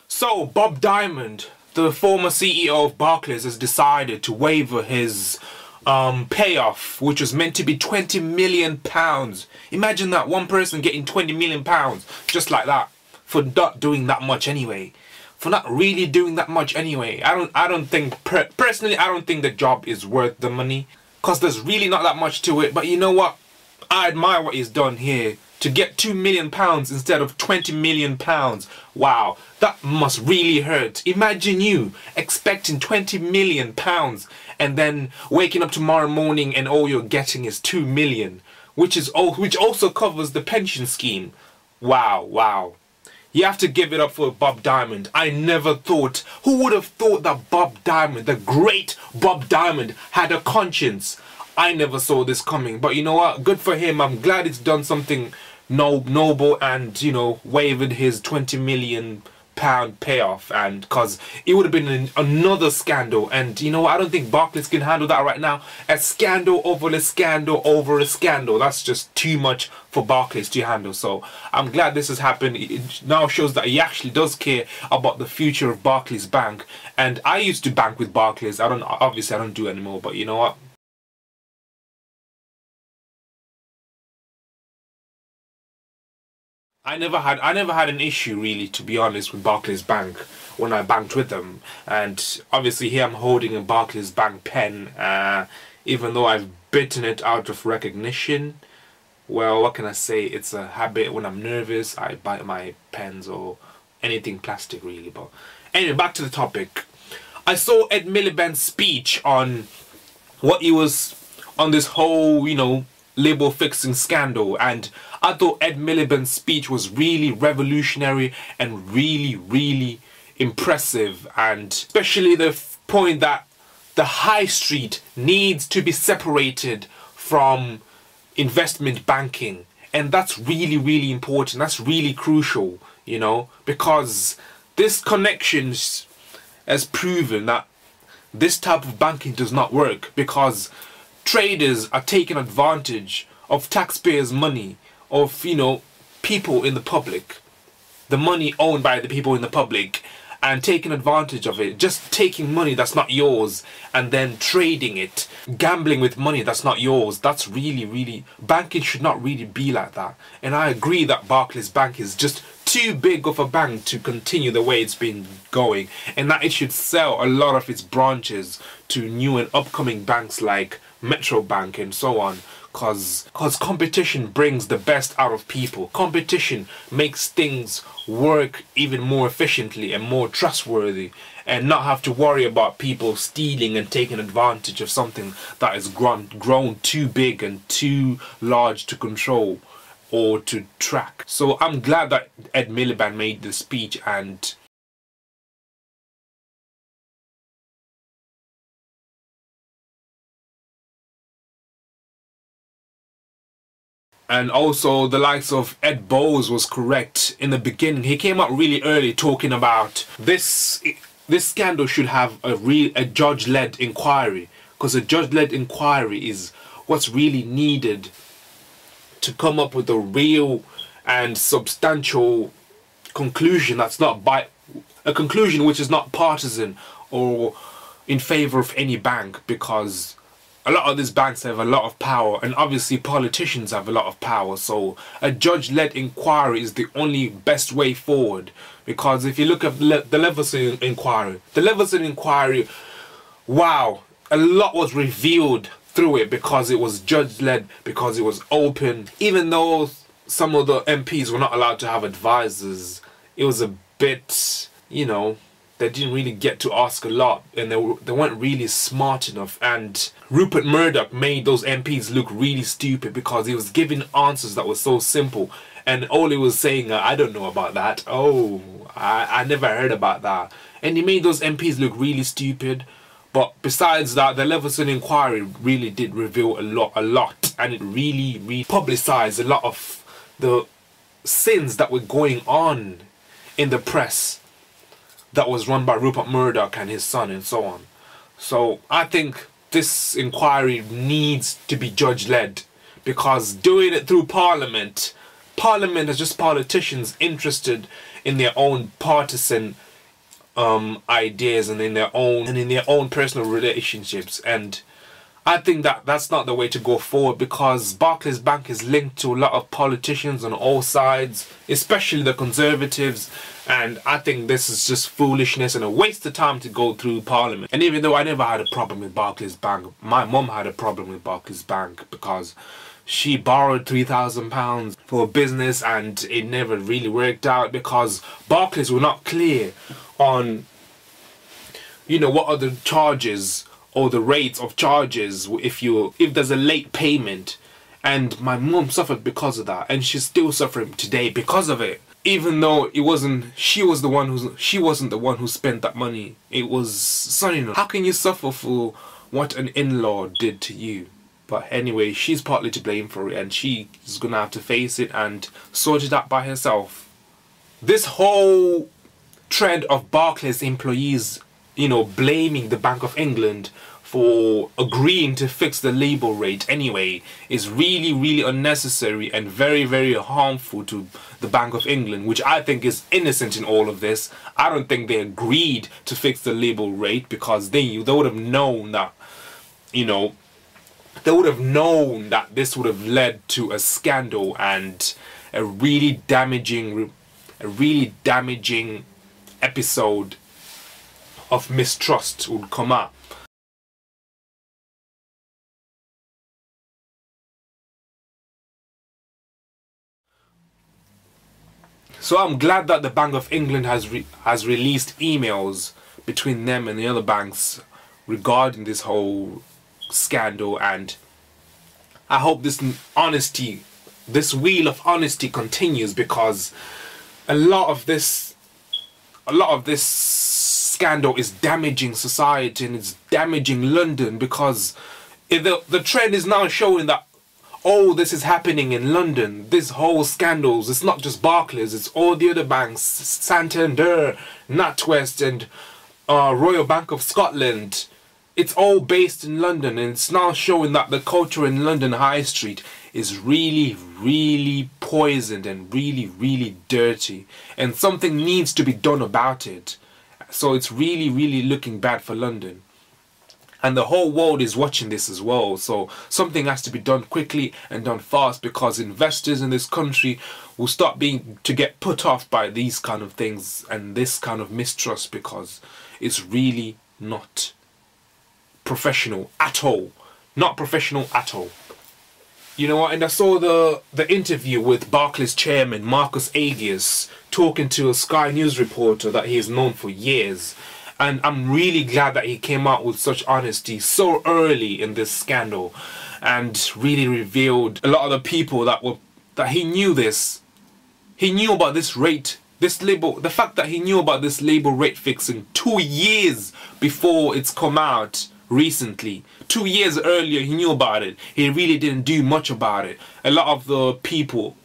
So, Bob Diamond, the former CEO of Barclays, has decided to waiver his payoff, which was meant to be £20 million. Imagine that, one person getting £20 million just like that, for not doing that much anyway. For not really doing that much anyway. I don't think, personally, I don't think the job is worth the money, because there's really not that much to it. But you know what? I admire what he's done here. To get £2 million instead of £20 million. Wow, that must really hurt. Imagine you expecting £20 million and then waking up tomorrow morning and all you're getting is £2 million, which also covers the pension scheme. Wow, wow. You have to give it up for Bob Diamond. I never thought, who would have thought that Bob Diamond, the great Bob Diamond, had a conscience? I never saw this coming. But you know what? Good for him. I'm glad it's done something noble and, you know, waived his £20 million payoff, and because it would have been another scandal, and you know, I don't think Barclays can handle that right now. A scandal over a scandal over a scandal, that's just too much for Barclays to handle. So I'm glad this has happened. It now shows that he actually does care about the future of Barclays Bank. And I used to bank with Barclays. Obviously I don't do it anymore, but you know what, I never had an issue really, to be honest, with Barclays Bank when I banked with them. And obviously here I'm holding a Barclays Bank pen, even though I've bitten it out of recognition. Well, what can I say? It's a habit. When I'm nervous, I bite my pens or anything plastic really. But anyway, back to the topic. I saw Ed Miliband's speech on what he was on this whole, you know, label fixing scandal, and I thought Ed Miliband's speech was really revolutionary and really impressive, and especially the point that the high street needs to be separated from investment banking. And that's really important. That's really crucial, you know, because this connections has proven that this type of banking does not work, because traders are taking advantage of taxpayers' money, of, you know, people in the public, the money owned by the people in the public, and taking advantage of it, just taking money that's not yours and then trading it, gambling with money that's not yours. That's really, banking should not really be like that. And I agree that Barclays Bank is just too big of a bank to continue the way it's been going, and that it should sell a lot of its branches to new and upcoming banks like Metro Bank and so on, cause competition brings the best out of people. Competition makes things work even more efficiently and more trustworthy, and not have to worry about people stealing and taking advantage of something that has grown too big and too large to control or to track. So I'm glad that Ed Miliband made the speech, and also the likes of Ed Bowles was correct in the beginning. He came out really early talking about this scandal should have a judge-led inquiry, because a judge-led inquiry is what's really needed to come up with a real and substantial conclusion that's not a conclusion which is not partisan or in favor of any bank, because a lot of these banks have a lot of power, and obviously politicians have a lot of power. So a judge-led inquiry is the only best way forward, because if you look at the Leveson inquiry, wow, a lot was revealed through it, because it was judge-led, because it was open. Even though some of the MPs were not allowed to have advisors, it was a bit, you know, they didn't really get to ask a lot, and they weren't really smart enough. And Rupert Murdoch made those MPs look really stupid, because he was giving answers that were so simple, and all he was saying, I don't know about that, oh, I never heard about that. And he made those MPs look really stupid. But besides that, the Leveson inquiry really did reveal a lot, and it really publicized a lot of the sins that were going on in the press that was run by Rupert Murdoch and his son and so on. So I think this inquiry needs to be judge-led, because doing it through Parliament is just politicians interested in their own partisan ideas and in their own personal relationships. And I think that that's not the way to go forward, because Barclays Bank is linked to a lot of politicians on all sides, especially the Conservatives, and I think this is just foolishness and a waste of time to go through Parliament. And even though I never had a problem with Barclays Bank, my mum had a problem with Barclays Bank because she borrowed £3,000 for a business and it never really worked out because Barclays were not clear on, you know, what are the charges or the rates of charges if there's a late payment. And my mum suffered because of that, and she's still suffering today because of it. Even though she wasn't the one who spent that money, it was son-in-law. How can you suffer for what an in-law did to you? But anyway, she's partly to blame for it, and she's gonna have to face it and sort it out by herself. This whole trend of Barclays employees, you know, blaming the Bank of England for agreeing to fix the labor rate anyway is really, really unnecessary and very, very harmful to the Bank of England, which I think is innocent in all of this. I don't think they agreed to fix the labor rate because they would have known that, you know, they would have known that this would have led to a scandal and a really damaging episode of mistrust would come up. So I'm glad that the Bank of England has released emails between them and the other banks regarding this whole scandal, and I hope this wheel of honesty continues, because a lot of this scandal is damaging society and it's damaging London, because the trend is now showing that, oh, this is happening in London. This whole scandals, it's not just Barclays, it's all the other banks, Santander, NatWest and Royal Bank of Scotland. It's all based in London, and it's now showing that the culture in London High Street is really, really poisoned and really, really dirty, and something needs to be done about it. So it's really, really looking bad for London. And the whole world is watching this as well. So something has to be done quickly and done fast, because investors in this country will start to get put off by these kind of things and this kind of mistrust, because it's really not professional at all. Not professional at all. You know what? And I saw the interview with Barclays chairman Marcus Agius talking to a Sky News reporter that he has known for years. And I'm really glad that he came out with such honesty so early in this scandal, and really revealed a lot of the people that he knew this. He knew about this rate, the fact that he knew about this labor rate fixing 2 years before it's come out recently. 2 years earlier he knew about it. He really didn't do much about it. A lot of the people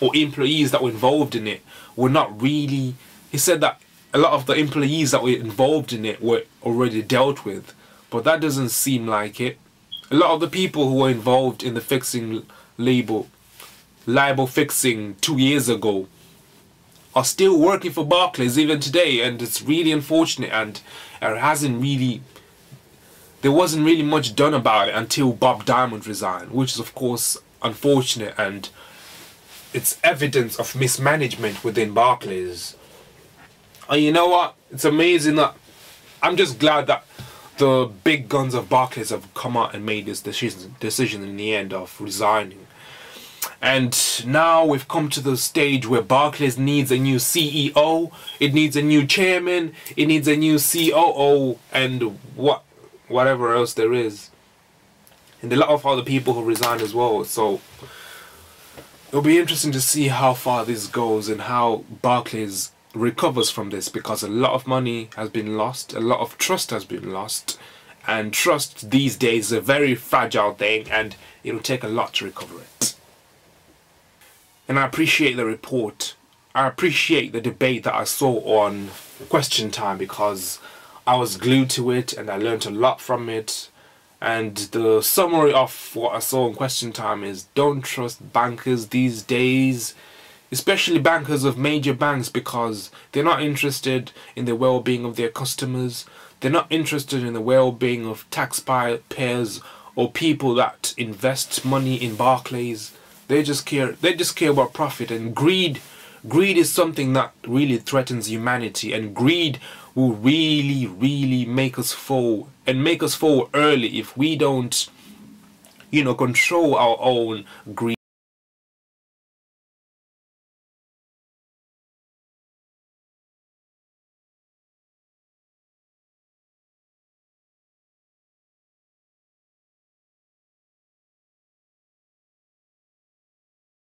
or employees that were involved in it were not really, he said that a lot of the employees that were involved in it were already dealt with, but that doesn't seem like it. A lot of the people who were involved in the fixing liable fixing 2 years ago are still working for Barclays even today, and it's really unfortunate, and there wasn't really much done about it until Bob Diamond resigned, which is of course unfortunate, and it's evidence of mismanagement within Barclays. And you know what? It's amazing that I'm just glad that the big guns of Barclays have come out and made this decision in the end of resigning. And now we've come to the stage where Barclays needs a new CEO, it needs a new chairman, it needs a new COO, and whatever else there is. And a lot of other people who resigned as well. So it'll be interesting to see how far this goes and how Barclays recovers from this, because a lot of money has been lost, a lot of trust has been lost, and trust these days is a very fragile thing, and it'll take a lot to recover it. And I appreciate the report. I appreciate the debate that I saw on Question Time, because I was glued to it and I learned a lot from it. And the summary of what I saw on Question Time is, don't trust bankers these days. especially bankers of major banks, because they're not interested in the well-being of their customers. They're not interested in the well-being of taxpayers or people that invest money in Barclays. They just care about profit and greed. Greed is something that really threatens humanity, and greed will really make us fall, and make us fall early if we don't, control our own greed.